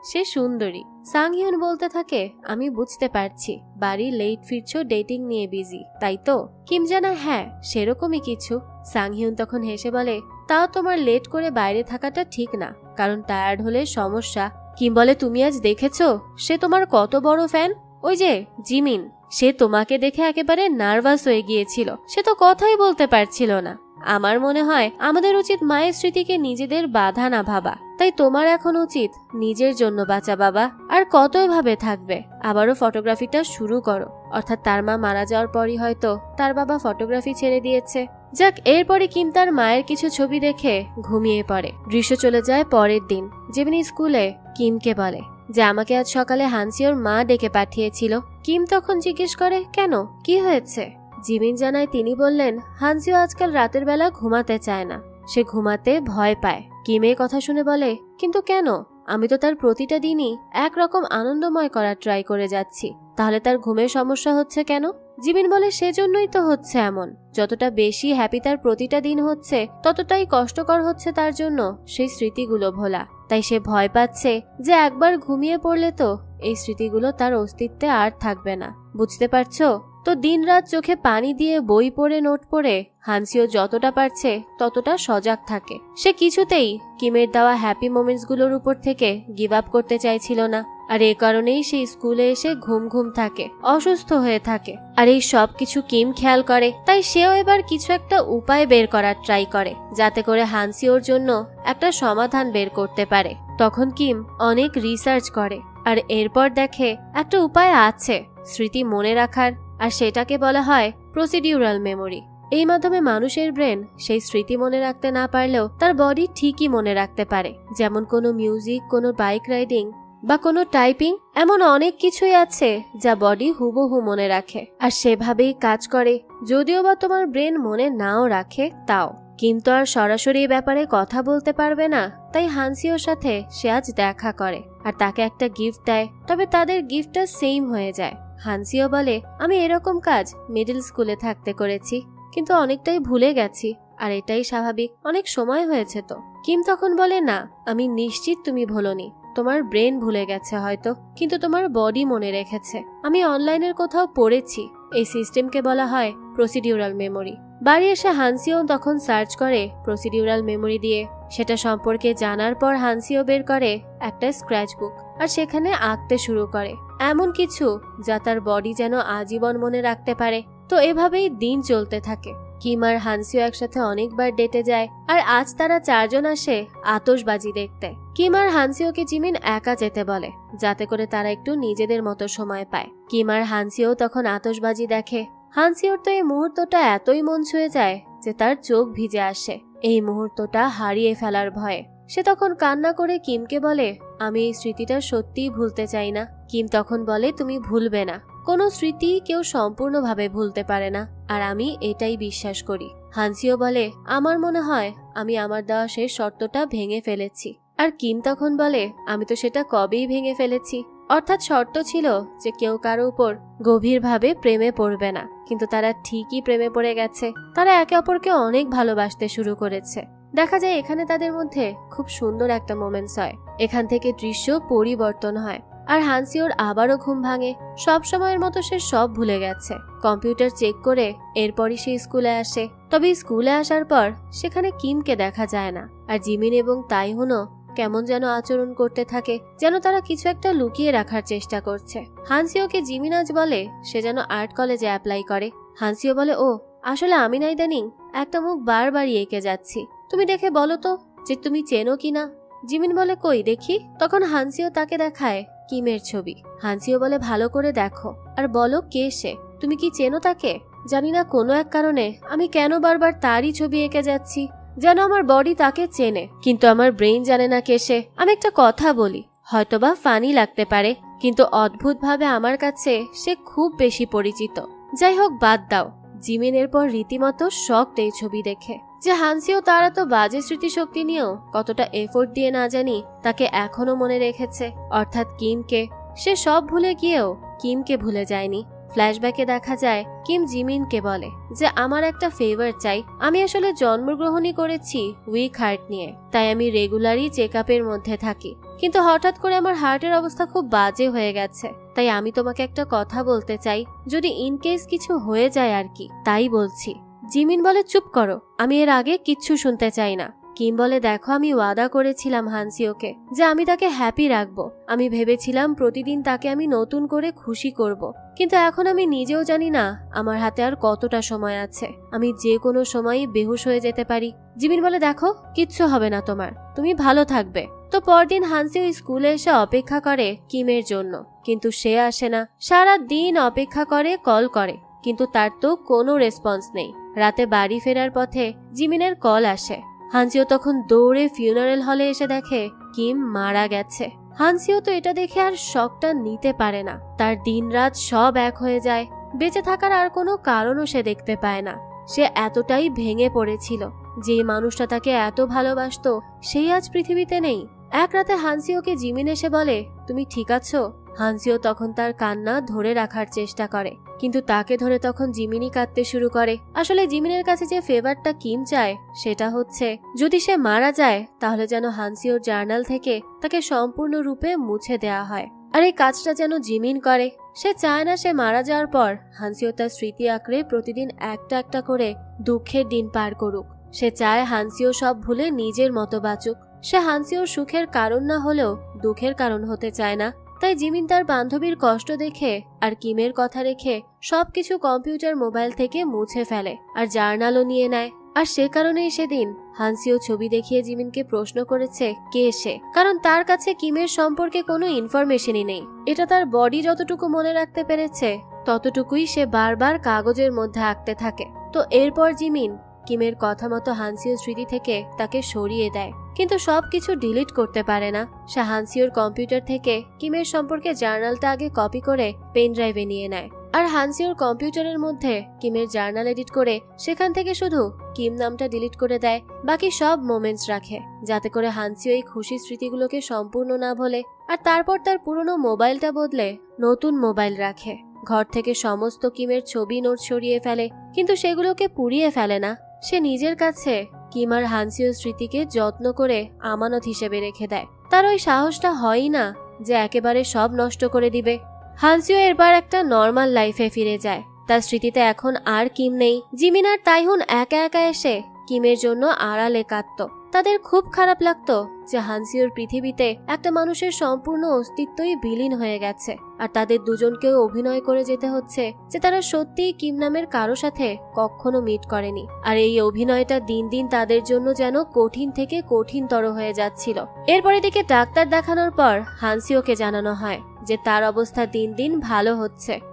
সে সুন্দরী। সাংহিউন বলতে থাকে আমি বুঝতে পারছি, বাড়ি লেট ফিরছো, ডেটিং নিয়ে বিজি, তাই তো? কিম জানায় হ্যাঁ, সেরকমই কিছু। সাংহিউন তখন হেসে বলে তাও তোমার লেট করে বাইরে থাকাটা ঠিক না, কারণ টায়ার্ড হলে সমস্যা। কিম বলে তুমি আজ দেখেছো সে তোমার কত বড় ফ্যান? ওই যে জিমিন, সে তোমাকে দেখে একেবারে নার্ভাস হয়ে গিয়েছিল, সে তো কথাই বলতে পারছিল না। আমার মনে হয় আমাদের উচিত মায়ের স্মৃতিকে নিজেদের বাধা না ভাবা, তাই তোমার এখন উচিত নিজের জন্য বাঁচা বাবা। আর কতই ভাবে থাকবে, আবারও ফটোগ্রাফিটা শুরু করো। অর্থাৎ তার মা মারা যাওয়ার পরই হয়তো তার বাবা ফটোগ্রাফি ছেড়ে দিয়েছে। যাক, এরপরে কিম তার মায়ের কিছু ছবি দেখে ঘুমিয়ে পড়ে। দৃশ্য চলে যায় পরের দিন। জিমিন স্কুলে কিমকে বলে যে আমাকে আজ সকালে হানসিওর মা ডেকে পাঠিয়েছিল। কিম তখন জিজ্ঞেস করে কেন, কি হয়েছে? জিমিন জানায় তিনি বললেন হানসিও আজকাল রাতের বেলা ঘুমাতে চায় না, সে ঘুমাতে ভয় পায়। কিম এই কথা শুনে বলে কিন্তু কেন? আমি তো তার প্রতিটা দিনই একরকম আনন্দময় করার ট্রাই করে যাচ্ছি, তাহলে তার ঘুমের সমস্যা হচ্ছে কেন? জিমিন বলে সেজন্যই তো হচ্ছে এমন, যতটা বেশি হ্যাপি তার প্রতিটা দিন হচ্ছে, ততটাই কষ্টকর হচ্ছে তার জন্য সেই স্মৃতিগুলো ভোলা। তাই সে ভয় পাচ্ছে যে একবার ঘুমিয়ে পড়লে তো এই স্মৃতিগুলো তার অস্তিত্বে আর থাকবে না। বুঝতে পারছো তো? দিনরাত চোখে পানি দিয়ে বই পড়ে নোট পড়ে হানসিও যতটা পারছে ততটা সজাগ থাকে। সে কিছুতেই কিমের দেওয়া হ্যাপি মোমেন্টস গুলোর উপর থেকে গিভ আপ করতে চাইছিল না। আর এই কারণেই সে স্কুলে এসে ঘুম ঘুম থাকে, অসুস্থ হয়ে থাকে। আর এই সব কিছু কিম খেয়াল করে, তাই সেও এবার কিছু একটা উপায় বের করার ট্রাই করে, যাতে করে হানসিওর জন্য একটা সমাধান বের করতে পারে। তখন কিম অনেক রিসার্চ করে, আর এরপর দেখে একটা উপায় আছে স্মৃতি মনে রাখার, আর সেটাকে বলা হয় প্রসিডিউরাল মেমোরি। এই মাধ্যমে মানুষের ব্রেন সেই স্মৃতি মনে রাখতে না পারলেও তার বডি ঠিকই মনে রাখতে পারে। যেমন কোনো মিউজিক, কোনো বাইক রাইডিং বা কোনো টাইপিং, এমন অনেক কিছুই আছে যা বডি হুবহু মনে রাখে, আর সেভাবেই কাজ করে। যদিও বা তোমার ব্রেন মনে নাও রাখে তাও। কিম তো আর সরাসরি এই ব্যাপারে কথা বলতে পারবে না, তাই হানসিওর সাথে সে আজ দেখা করে আর তাকে একটা গিফট দেয়। তবে তাদের গিফটটা সেম হয়ে যায়। হানসিও বলে, আমি এরকম কাজ মিডল স্কুলে থাকতে করেছি, কিন্তু অনেকটাই ভুলে গেছি, আর এটাই স্বাভাবিক, অনেক সময় হয়েছে তো। কিম তখন বলে, না, আমি নিশ্চিত তুমি ভুলোনি, তোমার ব্রেন ভুলে গেছে হয়তো, কিন্তু তোমার বডি মনে রেখেছে। আমি অনলাইনের কোথাও পড়েছি এই সিস্টেমকে বলা হয় প্রসিডিউরাল মেমোরি। বাড়ি এসে হানসিও তখন সার্চ করে প্রসিডিউরাল মেমোরি দিয়ে। সেটা সম্পর্কে জানার পর হানসিও বের করে একটা স্ক্র্যাচ বুক আর সেখানে আঁকতে শুরু করে এমন কিছু যা তার বডি যেন আজীবন মনে রাখতে পারে। তো এভাবেই দিন চলতে থাকে। কিম আর হানসিও একসাথে অনেকবার ডেটে যায়, আর আজ তারা 4 জন আসে আতশবাজি দেখতে। কিম আর হানসিওকে জিমিন একা যেতে বলে, যাতে করে তারা একটু নিজেদের মতো সময় পায়। কিম আর হানসিও তখন আতশবাজি দেখে। হানসিওর তো এই মুহূর্তটা এতই মন ছুঁয়ে যায় যে তার চোখ ভিজে আসে এই মুহূর্তটা হারিয়ে ফেলার ভয়ে। সে তখন কান্না করে কিমকে বলে, আমি এই স্মৃতিটা সত্যিই ভুলতে চাই না। কিম তখন বলে, তুমি ভুলবে না, কোনো স্মৃতি কেউ সম্পূর্ণভাবে ভুলতে পারে না, আর আমি এটাই বিশ্বাস করি। হানসিও বলে, আমার মনে হয় আমি আমার দেওয়া সেই শর্তটা ভেঙে ফেলেছি। আর কিম তখন বলে, আমি তো সেটা কবেই ভেঙে ফেলেছি। অর্থাৎ শর্ত ছিল যে কেউ কারো উপর গভীরভাবে প্রেমে পড়বে না, কিন্তু তারা ঠিকই প্রেমে পড়ে গেছে। তারা একে অপরকে অনেক ভালোবাসতে শুরু করেছে। দেখা যায় এখানে তাদের মধ্যে খুব সুন্দর একটা মোমেন্টস হয়। এখান থেকে দৃশ্য পরিবর্তন হয়, আর হানসিওর আবারও ঘুম ভাঙে। সব সময়ের মতো সে সব ভুলে গেছে। কম্পিউটার চেক করে এরপরই সে স্কুলে আসে। তবে স্কুলে আসার পর সেখানে কিমকে দেখা যায় না, আর জিমিন এবং তাইহুনও কেমন যেন আচরণ করতে থাকে, যেন তারা কিছু একটা লুকিয়ে রাখার চেষ্টা করছে। হানসিওকে জিমিন আজ বলে সে যেন আর্ট কলেজে অ্যাপ্লাই করে। হানসিও বলে, ও আসলে আমি না ইদানিং একটা মুখ বারবারই এঁকে যাচ্ছি, তুমি দেখে বলো তো যে তুমি চেনো কিনা। জিমিন বলে, কই দেখি। তখন হানসিও তাকে দেখায় কিমের ছবি। হানসিও বলে, ভালো করে দেখো আর বলো কে সে, তুমি কি চেনো তাকে। জানি না কোনো এক কারণে আমি কেন বারবার তারই ছবি এঁকে যাচ্ছি, যেন আমার বডি তাকে চেনে, কিন্তু আমার ব্রেন জানে না কে সে। আমি একটা কথা বলি, হয়তোবা ফানি লাগতে পারে, কিন্তু অদ্ভুতভাবে আমার কাছে সে খুব বেশি পরিচিত। যাই হোক, বাদ দাও। জিমিন এরপর রীতিমতো শকড এই ছবি দেখে, যে হানসিও তারা তো বাজে স্মৃতিশক্তি নিয়েও কতটা এফোর্ট দিয়ে না জানি তাকে এখনো মনে রেখেছে, অর্থাৎ কিমকে। সে সব ভুলে গিয়েও কিমকে ভুলে যায়নি। ফ্ল্যাশব্যাকে দেখা যায় কিম জিমিনকে বলে যে আমার একটা ফেভার চাই। আমি আসলে জন্মগ্রহণই করেছি উইক হার্ট নিয়ে, তাই আমি রেগুলারই চেক আপের মধ্যে থাকি, কিন্তু হঠাৎ করে আমার হার্টের অবস্থা খুব বাজে হয়ে গেছে। তাই আমি তোমাকে একটা কথা বলতে চাই, যদি ইনকেস কিছু হয়ে যায় আর কি, তাই বলছি। জিমিন বলে, চুপ করো, আমি এর আগে কিচ্ছু শুনতে চাই না। কিম বলে, দেখো আমি ওয়াদা করেছিলাম হানসিওকে যে আমি তাকে হ্যাপি রাখবো। আমি ভেবেছিলাম প্রতিদিন তাকে আমি নতুন করে খুশি করব, কিন্তু এখন আমি নিজেও জানি না আমার হাতে আর কতটা সময় আছে। আমি যে কোনো সময়ই বেহুশ হয়ে যেতে পারি। জিমিন বলে, দেখো কিচ্ছু হবে না তোমার, তুমি ভালো থাকবে। তো পরদিন হানসিও স্কুলে এসে অপেক্ষা করে কিমের জন্য, কিন্তু সে আসে না। সারা দিন অপেক্ষা করে, কল করে, কিন্তু তার তো কোনো রেসপন্স নেই। রাতে বাড়ি ফেরার পথে জিমিনের কল আসে। হানসিও তখন দৌড়ে ফিউনারেল হলে এসে দেখে কিম মারা গেছে। হানসিও তো এটা দেখে আর শকটা নিতে পারে না। তার দিনরাত সব এক হয়ে যায়। বেঁচে থাকার আর কোনো কারণও সে দেখতে পায় না। সে এতটাই ভেঙে পড়েছিল। যে মানুষটা তাকে এত ভালোবাসতো সেই আজ পৃথিবীতে নেই। এক রাতে হানসিওকে জিমিন এসে বলে, তুমি ঠিক আছো? হানসিও তখন তার কান্না ধরে রাখার চেষ্টা করে, কিন্তু তাকে ধরে তখন জিমিনই কাঁদতে শুরু করে। আসলে জিমিনের কাছে যে ফেভারটা কিম চায় সেটা হচ্ছে যদি সে মারা যায় তাহলে যেন হানসিওর জার্নাল থেকে তাকে সম্পূর্ণরূপে মুছে দেয়া হয়। আর এই কাজটা যেন জিমিন করে। সে চায় না সে মারা যাওয়ার পর হানসিও তার স্মৃতি আঁকড়ে প্রতিদিন একটা একটা করে দুঃখের দিন পার করুক। সে চায় হানসিও সব ভুলে নিজের মতো বাঁচুক। সে হানসিওর সুখের কারণ না হলেও দুঃখের কারণ হতে চায় না। তাই জিমিন তার বান্ধবীর কষ্ট দেখে আর কিমের কথা রেখে সবকিছু কম্পিউটার মোবাইল থেকে মুছে ফেলে আর জার্নালও নিয়ে নেয়। আর সে কারণেই সেদিন হানসিও ছবি দেখিয়ে জিমিনকে প্রশ্ন করেছে কে সে, কারণ তার কাছে কিমের সম্পর্কে কোনো ইনফরমেশনই নেই। এটা তার বডি যতটুকু মনে রাখতে পেরেছে ততটুকুই সে বারবার কাগজের মধ্যে আঁকতে থাকে। তো এরপর জিমিন কিমের কথা মতো হানসিওর স্মৃতি থেকে তাকে সরিয়ে দেয়, কিন্তু সবকিছু ডিলিট করতে পারে না। সে হানসিওর কম্পিউটার থেকে কিমের সম্পর্কে জার্নালটা আগে কপি করে পেন ড্রাইভে নিয়ে নেয়। আর হানসিওর কম্পিউটারের মধ্যে কিমের জার্নাল এডিট করে সেখান থেকে শুধু কিম নামটা ডিলিট করে দেয়, বাকি সব মোমেন্টস রাখে যাতে করে হানসিও এই খুশি স্মৃতিগুলোকে সম্পূর্ণ না ভোলে। আর তারপর তার পুরনো মোবাইলটা বদলে নতুন মোবাইল রাখে। ঘর থেকে সমস্ত কিমের ছবি নোট সরিয়ে ফেলে, কিন্তু সেগুলোকে পুড়িয়ে ফেলে না। সে নিজের কাছে কিম আর হানসিওর স্মৃতিকে যত্ন করে আমানত হিসেবে রেখে দেয়। তার ওই সাহসটা হয়ই না যে একেবারে সব নষ্ট করে দিবে। হানসিও এরপর একটা নর্মাল লাইফে ফিরে যায়। তার স্মৃতিতে এখন আর কিম নেই। জিমিন আর তাইহুন একা একা এসে কিমের জন্য আড়ালে কাঁদত। তাদের খুব খারাপ লাগতো যে হানসিওর পৃথিবীতে একটা মানুষের সম্পূর্ণ অস্তিত্বই বিলীন হয়ে গেছে, আর তাদের দুজনকেও অভিনয় করে যেতে হচ্ছে যে তারা সত্যিই কিম নামের কারো সাথে কখনো মিট করেনি। আর এই অভিনয়টা দিন দিন তাদের জন্য যেন কঠিন থেকে কঠিনতর হয়ে যাচ্ছিল। এরপরে দিকে ডাক্তার দেখানোর পর হানসিওকে জানানো হয় যে তার অবস্থা দিন দিন ভালো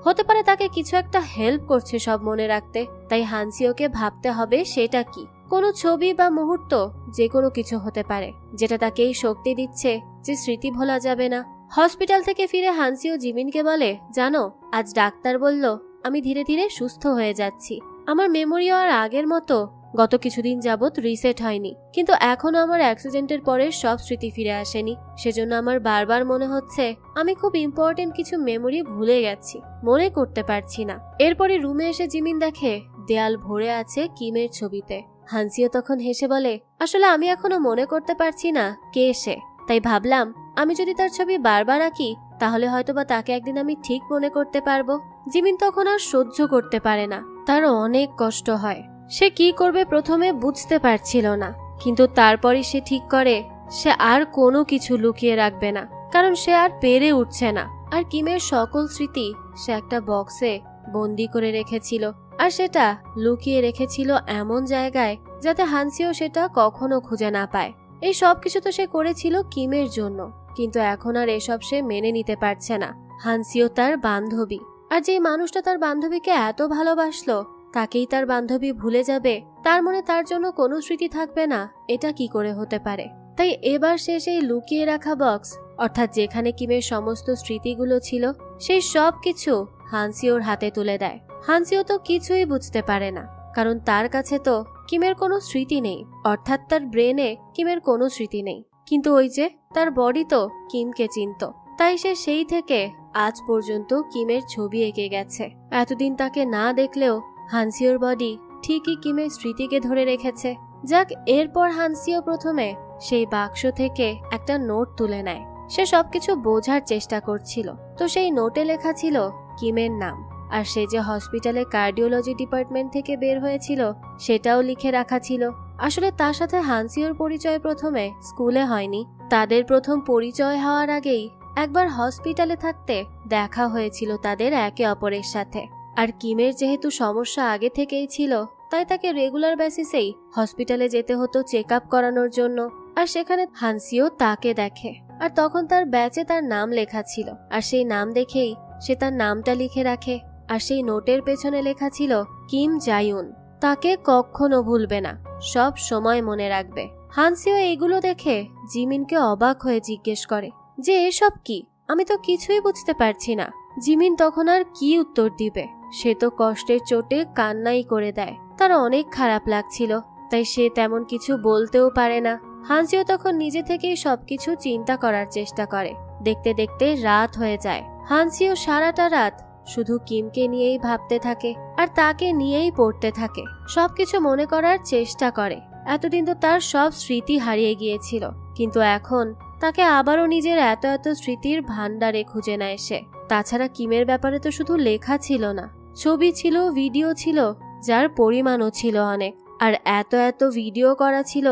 হতে পারে তাকে কিছু একটা হেল্প করছে সব মনে রাখতে। তাই হানসিওকে ভাবতে হবে সেটা কি। কোনো ছবি বা মুহূর্ত যে কোনো কিছু হতে পারে যেটা তাকে এই শক্তি দিচ্ছে যে স্মৃতি ভোলা যাবে না। হসপিটাল থেকে ফিরে হানসিও জিমিনকে বলে, জানো আজ ডাক্তার বলল আমি ধীরে ধীরে সুস্থ হয়ে যাচ্ছি। আমার মেমোরিও আর আগের মতো গত কিছুদিন যাবত রিসেট হয়নি, কিন্তু এখনো আমার অ্যাক্সিডেন্টের পরে সব স্মৃতি ফিরে আসেনি। সেজন্য আমার বারবার মনে হচ্ছে আমি খুব ইম্পর্টেন্ট কিছু মেমোরি ভুলে গেছি, মনে করতে পারছি না। এরপরে রুমে এসে জিমিন দেখে দেয়াল ভরে আছে কিমের ছবিতে। হানসিও তখন হেসে বলে, আসলে আমি এখনো মনে করতে পারছি না কে সে, তাই ভাবলাম আমি যদি তার ছবি বারবার আঁকি তাহলে হয়তোবা তাকে একদিন আমি ঠিক মনে করতে পারবো। জিমিন তখন আর সহ্য করতে পারে না, তার অনেক কষ্ট হয়। সে কি করবে প্রথমে বুঝতে পারছিল না, কিন্তু তারপরই সে ঠিক করে সে আর কোনো কিছু লুকিয়ে রাখবে না, কারণ সে আর পেরে উঠছে না। আর কিমের সকল স্মৃতি সে একটা বক্সে বন্দি করে রেখেছিল, আর সেটা লুকিয়ে রেখেছিল এমন জায়গায় যাতে হানসিও সেটা কখনো খুঁজে না পায়। এই সব কিছু তো সে করেছিল কিমের জন্য, কিন্তু এখন আর এসব সে মেনে নিতে পারছে না। হানসিও তার বান্ধবী, আর যে মানুষটা তার বান্ধবীকে এত ভালোবাসলো তাকেই তার বান্ধবী ভুলে যাবে, তার মনে তার জন্য কোনো স্মৃতি থাকবে না, এটা কি করে হতে পারে। তাই এবার সে সেই লুকিয়ে রাখা বক্স, অর্থাৎ যেখানে কিমের সমস্ত স্মৃতিগুলো ছিল, সেই সব কিছু হানসিওর হাতে তুলে দেয়। হানসিও তো কিছুই বুঝতে পারে না, কারণ তার কাছে তো কিমের কোনো স্মৃতি নেই, অর্থাৎ তার ব্রেনে কিমের কোনো স্মৃতি নেই। কিন্তু ওই যে তার বডি তো কিমকে চিনত, তাই সে সেই থেকে আজ পর্যন্ত কিমের ছবি এঁকে গেছে। এতদিন তাকে না দেখলেও হানসিওর বডি ঠিকই কিমের স্মৃতিকে ধরে রেখেছে। যাক, এরপর হানসিও প্রথমে সেই বাক্স থেকে একটা নোট তুলে নেয়। সে সবকিছু বোঝার চেষ্টা করছিল, তো সেই নোটে লেখা ছিল কিমের নাম, আর সে যে হসপিটালে কার্ডিওলজি ডিপার্টমেন্ট থেকে বের হয়েছিল সেটাও লিখে রাখা ছিল। আসলে তার সাথে হানসিওর পরিচয় প্রথমে স্কুলে হয়নি, তাদের প্রথম পরিচয় হওয়ার আগেই একবার হসপিটালে থাকতে দেখা হয়েছিল তাদের একে অপরের সাথে। আর কিমের যেহেতু সমস্যা আগে থেকেই ছিল, তাই তাকে রেগুলার বেসিসেই হসপিটালে যেতে হতো চেক আপ করানোর জন্য। আর সেখানে হানসিও তাকে দেখে, আর তখন তার ব্যাচে তার নাম লেখা ছিল, আর সেই নাম দেখেই সে তার নামটা লিখে রাখে। আর সেই নোটের পেছনে লেখা ছিল কিম জায়ুন, তাকে কখনো ভুলবে না, সব সময় মনে রাখবে। হানসিও এগুলো দেখে জিমিনকে অবাক হয়ে জিজ্ঞেস করে যে এসব কি, আমি তো কিছুই বুঝতে পারছি না। জিমিন তখন আর কি উত্তর দিবে, সে তো কষ্টের চোটে কান্নাই করে দেয়। তার অনেক খারাপ লাগছিল, তাই সে তেমন কিছু বলতেও পারে না। হানসিও তখন নিজে থেকেই সবকিছু চিন্তা করার চেষ্টা করে। দেখতে দেখতে রাত হয়ে যায়। হানসিও সারাটা রাত শুধু কিমকে নিয়েই ভাবতে থাকে, আর তাকে নিয়েই পড়তে থাকে, সবকিছু মনে করার চেষ্টা করে। এতদিন তো তার সব স্মৃতি হারিয়ে গিয়েছিল, কিন্তু এখন তাকে আবারও নিজের এত এত স্মৃতির ভান্ডারে খুঁজে নেয় সে। তাছাড়া কিমের ব্যাপারে তো শুধু লেখা ছিল না, ছবি ছিল, ভিডিও ছিল, যার পরিমাণও ছিল অনেক। আর এত এত ভিডিও করা ছিল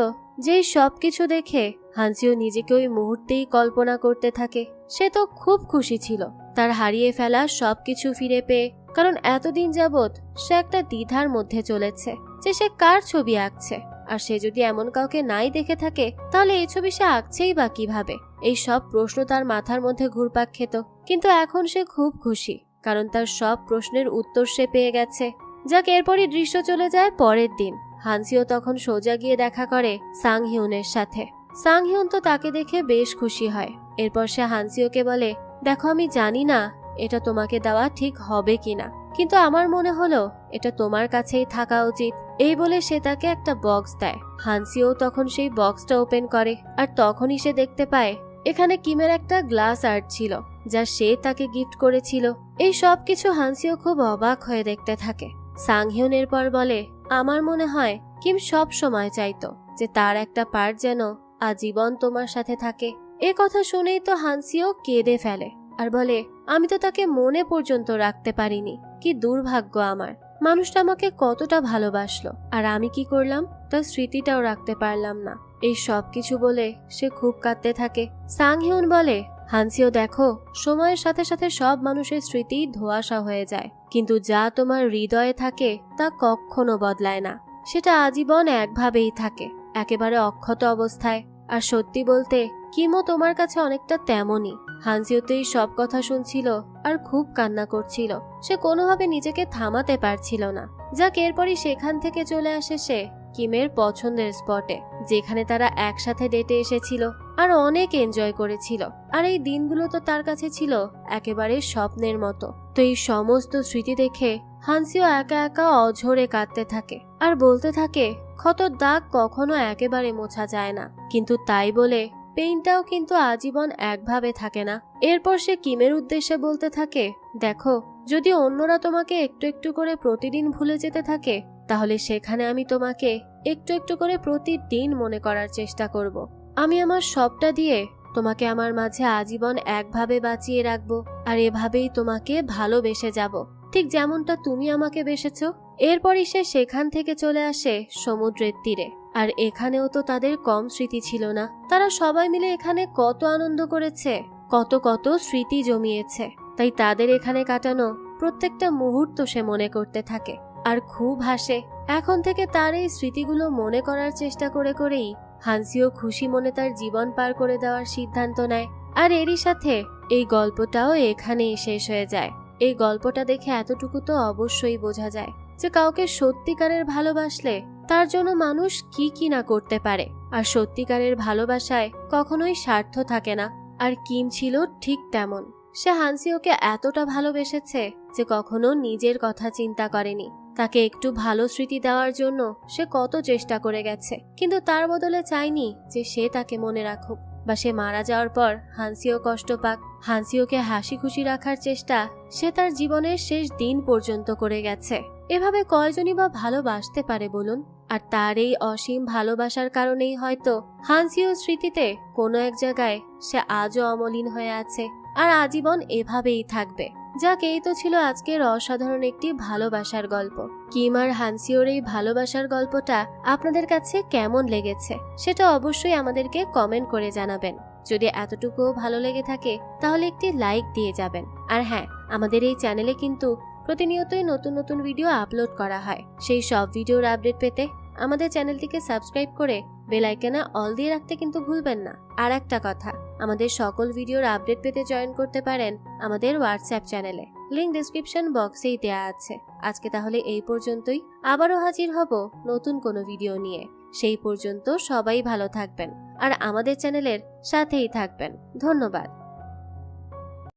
যেই সবকিছু দেখে হানসিও নিজেকে ওই মুহূর্তেই কল্পনা করতে থাকে। সে তো খুব খুশি ছিল তার হারিয়ে ফেলা সবকিছু ফিরে পেয়ে, কারণ এতদিন যাবৎ সে একটা দ্বিধার মধ্যে চলেছে যে সে কার ছবি আঁকছে। আর সে যদি এমন কাউকে নাই দেখে থাকে তাহলে এই ছবি সে আঁকছেই বা কিভাবে। এই সব প্রশ্ন তার মাথার মধ্যে ঘুরপাক খেত, কিন্তু এখন সে খুব খুশি, কারণ তার সব প্রশ্নের উত্তর সে পেয়ে গেছে। যাক, এরপরই দৃশ্য চলে যায় পরের দিন। হানসিও তখন সোজা গিয়ে দেখা করে সাংহিউনের সাথে। সাংহিউন তো তাকে দেখে বেশ খুশি হয়। এরপর সে হানসিওকে বলে, দেখো আমি জানি না এটা তোমাকে দেওয়া ঠিক হবে কিনা, কিন্তু আমার মনে হলো এটা তোমার কাছেই থাকা উচিত। এই বলে সে তাকে একটা বক্স দেয়। হানসিও তখন সেই বক্সটা ওপেন করে, আর তখনই সে দেখতে পায় এখানে কিমের একটা গ্লাস আর্ট ছিল, যা সে তাকে গিফট করেছিল। এই সব কিছু হানসিও খুব অবাক হয়ে দেখতে থাকে। সাংহিউন এরপর বলে, আমার মনে হয় কিম সব সময় চাইতো যে তার একটা পার্ট যেন আজীবন তোমার সাথে থাকে। এ কথা শুনেই তো হানসিও কেঁদে ফেলে আর বলে, আমি তো তাকে মনে পর্যন্ত রাখতে পারিনি। কি দুর্ভাগ্য আমার, মানুষটা আমাকে কতটা ভালোবাসলো, আর আমি কি করলাম, তার স্মৃতিটাও রাখতে পারলাম না। এই সব কিছু বলে সে খুব কাঁদতে থাকে। সাংহিউন বলে, হানসিও দেখো, সময়ের সাথে সাথে সব মানুষের স্মৃতি ধোঁয়াশা হয়ে যায়, কিন্তু যা তোমার হৃদয়ে থাকে তা কখনো বদলায় না। সেটা আজীবন একভাবেই থাকে, একেবারে অক্ষত অবস্থায়। আর সত্যি বলতে কিমও তোমার কাছে অনেকটা তেমনই। হানসিও তো এই সব কথা শুনছিল আর খুব কান্না করছিল। সে কোনোভাবে নিজেকে থামাতে পারছিল না। যাক, এরপরই সেখান থেকে চলে আসে সে কিমের পছন্দের স্পটে, যেখানে তারা একসাথে ডেটে এসেছিল আর অনেক এনজয় করেছিল। আর এই দিনগুলো তো তার কাছে ছিল একেবারে স্বপ্নের মতো। তো এই সমস্ত স্মৃতি দেখে হানসিও একা একা অঝরে কাঁদতে থাকে আর বলতে থাকে, ক্ষতর দাগ কখনো একেবারে মোছা যায় না, কিন্তু তাই বলে পেইনটাও কিন্তু আজীবন একভাবে থাকে না। এরপর সে কিমের উদ্দেশ্যে বলতে থাকে, দেখো, যদি অন্যরা তোমাকে একটু একটু করে প্রতিদিন ভুলে যেতে থাকে, তাহলে সেখানে আমি তোমাকে একটু একটু করে প্রতিদিন মনে করার চেষ্টা করব। আমি আমার সবটা দিয়ে তোমাকে আমার মাঝে আজীবন একভাবে বাঁচিয়ে রাখবো, আর এভাবেই তোমাকে ভালোবেসে যাব, ঠিক যেমনটা তুমি আমাকে বেসেছো। এরপরই সে সেখান থেকে চলে আসে সমুদ্রের তীরে। আর এখানেও তো তাদের কম স্মৃতি ছিল না। তারা সবাই মিলে এখানে কত আনন্দ করেছে, কত কত স্মৃতি জমিয়েছে। তাই তাদের এখানে কাটানো প্রত্যেকটা মুহূর্ত সে মনে করতে থাকে আর খুব হাসে। এখন থেকে তার এই স্মৃতিগুলো মনে করার চেষ্টা করে করেই হানসিও খুশি মনে তার জীবন পার করে দেওয়ার সিদ্ধান্ত নেয়। আর এরই সাথে এই গল্পটাও এখানেই শেষ হয়ে যায়। এই গল্পটা দেখে এতটুকু তো অবশ্যই বোঝা যায় যে কাউকে সত্যিকারের ভালোবাসলে তার জন্য মানুষ কি কি না করতে পারে। আর সত্যিকারের ভালোবাসায় কখনোই স্বার্থ থাকে না। আর কিম ছিল ঠিক তেমন। সে হানসিওকে এতটা ভালোবেসেছে যে কখনো নিজের কথা চিন্তা করেনি। তাকে একটু ভালো স্মৃতি দেওয়ার জন্য সে কত চেষ্টা করে গেছে, কিন্তু তার বদলে চায়নি যে সে তাকে মনে রাখুক, বা সে মারা যাওয়ার পর হানসিও কষ্ট পাক। হানসিওকে হাসি খুশি রাখার চেষ্টা সে তার জীবনের শেষ দিন পর্যন্ত করে গেছে। এভাবে কয়জনই বা ভালোবাসতে পারে বলুন? আর তার এই অসীম ভালোবাসার কারণেই হয়তো হানসিও স্মৃতিতে কোনো এক জায়গায় সে আজও অমলিন হয়ে আছে, আর আজীবন এভাবেই থাকবে। যাক, এই তো ছিল আজকের অসাধারণ একটি ভালোবাসার গল্প। কিম আর হানসিওর এই ভালোবাসার গল্পটা আপনাদের কাছে কেমন লেগেছে সেটা অবশ্যই আমাদেরকে কমেন্ট করে জানাবেন। যদি এতটুকুও ভালো লেগে থাকে তাহলে একটি লাইক দিয়ে যাবেন। আর হ্যাঁ, আমাদের এই চ্যানেলে কিন্তু প্রতিনিয়তই নতুন নতুন ভিডিও আপলোড করা হয়। সেই সব ভিডিওর আপডেট পেতে আমাদের চ্যানেলটিকে সাবস্ক্রাইব করে বেল আইকনে অল দিয়ে রাখতে কিন্তু ভুলবেন না। আর একটা কথা, আমাদের সকল ভিডিওর আপডেট পেতে জয়েন করতে পারেন আমাদের হোয়াটসঅ্যাপ চ্যানেলে, লিংক ডেসক্রিপশন বক্সেই দেওয়া আছে। আজকে তাহলে এই পর্যন্তই, আবারও হাজির হব নতুন কোনো ভিডিও নিয়ে। সেই পর্যন্ত সবাই ভালো থাকবেন আর আমাদের চ্যানেলের সাথেই থাকবেন। ধন্যবাদ।